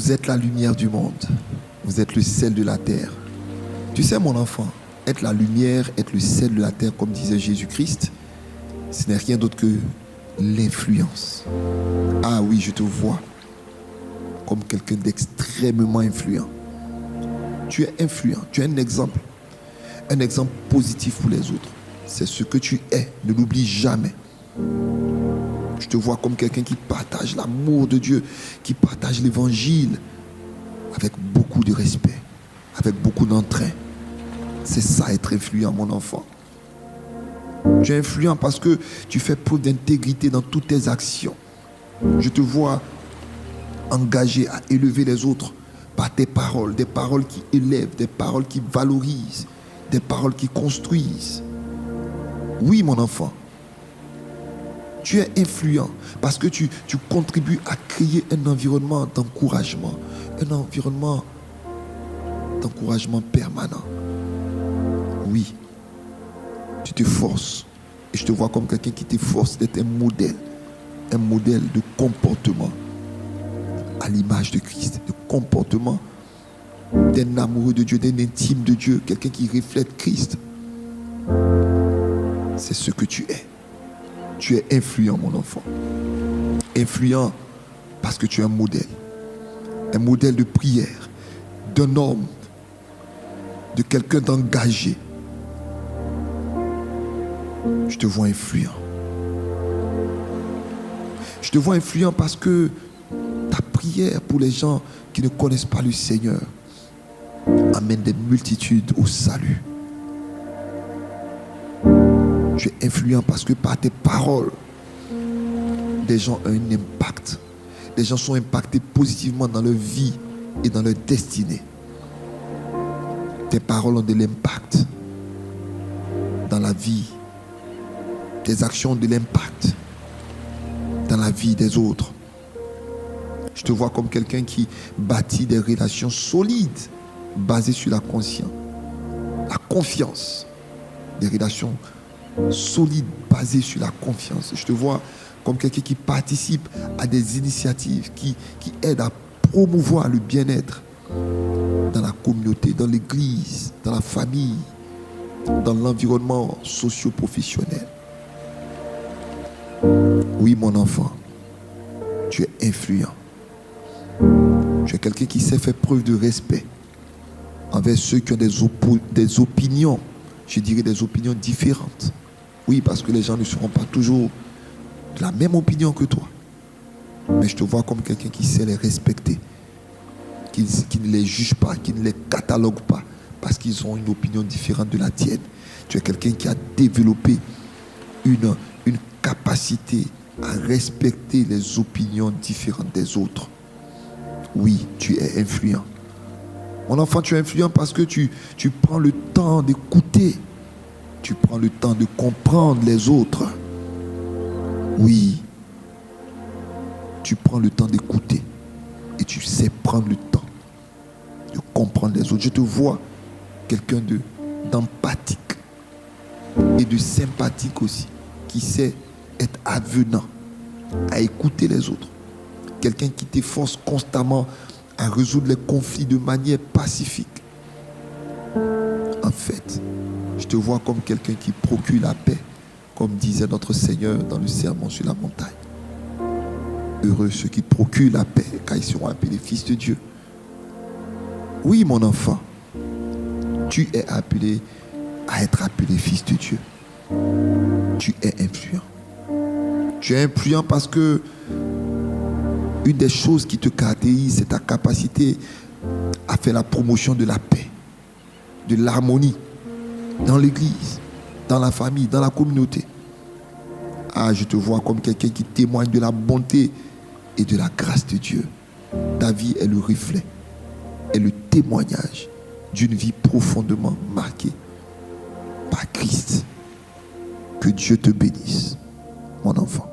Vous êtes la lumière du monde. Vous êtes le sel de la terre. Tu sais, mon enfant, être la lumière, être le sel de la terre, comme disait Jésus-Christ, ce n'est rien d'autre que l'influence. Ah oui, je te vois comme quelqu'un d'extrêmement influent. Tu es influent, tu es un exemple positif pour les autres. C'est ce que tu es, ne l'oublie jamais. Je te vois comme quelqu'un qui partage l'amour de Dieu, qui partage l'évangile avec beaucoup de respect, avec beaucoup d'entrain. C'est ça, être influent, mon enfant. Tu es influent parce que tu fais preuve d'intégrité dans toutes tes actions. Je te vois engagé à élever les autres par tes paroles, des paroles qui élèvent, des paroles qui valorisent, des paroles qui construisent. Oui, mon enfant, tu es influent parce que tu contribues à créer un environnement d'encouragement, un environnement d'encouragement permanent. Oui, tu te forces. Et je te vois comme quelqu'un qui t'efforce d'être un modèle de comportement à l'image de Christ, de comportement d'un amoureux de Dieu, d'un intime de Dieu, quelqu'un qui reflète Christ. C'est ce que tu es. Tu es influent, mon enfant. Influent parce que tu es un modèle de prière, d'un homme, de quelqu'un d'engagé. Je te vois influent. Je te vois influent parce que ta prière pour les gens qui ne connaissent pas le Seigneur amène des multitudes au salut. Tu es influent parce que par tes paroles, des gens ont un impact. Les gens sont impactés positivement dans leur vie et dans leur destinée. Tes paroles ont de l'impact dans la vie. Tes actions ont de l'impact dans la vie des autres. Je te vois comme quelqu'un qui bâtit des relations solides basées sur la confiance. Des relations solides basées sur la confiance. Je te vois comme quelqu'un qui participe à des initiatives qui aident à promouvoir le bien-être dans la communauté, dans l'église, dans la famille, dans l'environnement socio-professionnel. Oui, mon enfant, tu es influent. Tu es quelqu'un qui sait faire preuve de respect envers ceux qui ont des opinions, je dirais des opinions différentes. Oui, parce que les gens ne seront pas toujours de la même opinion que toi. Mais je te vois comme quelqu'un qui sait les respecter, qui ne les juge pas, qui ne les catalogue pas, parce qu'ils ont une opinion différente de la tienne. Tu es quelqu'un qui a développé une capacité à respecter les opinions différentes des autres. Oui, tu es influent. Mon enfant, tu es influent parce que tu prends le temps d'écouter. Tu prends le temps de comprendre les autres. Oui, tu prends le temps d'écouter. Et tu sais prendre le temps de comprendre les autres. Je te vois quelqu'un d'empathique et de sympathique aussi, qui sait être avenant à écouter les autres. Quelqu'un qui t'efforce constamment à résoudre les conflits de manière pacifique. En fait, je te vois comme quelqu'un qui procure la paix, comme disait notre Seigneur dans le sermon sur la montagne. Heureux ceux qui procurent la paix, car ils seront appelés fils de Dieu. Oui, mon enfant, tu es appelé à être appelé fils de Dieu. Tu es influent. Tu es influent parce que une des choses qui te caractérise, c'est ta capacité à faire la promotion de la paix, de l'harmonie dans l'église, dans la famille, dans la communauté. Ah, je te vois comme quelqu'un qui témoigne de la bonté et de la grâce de Dieu. Ta vie est le reflet, est le témoignage d'une vie profondément marquée par Christ. Que Dieu te bénisse, mon enfant.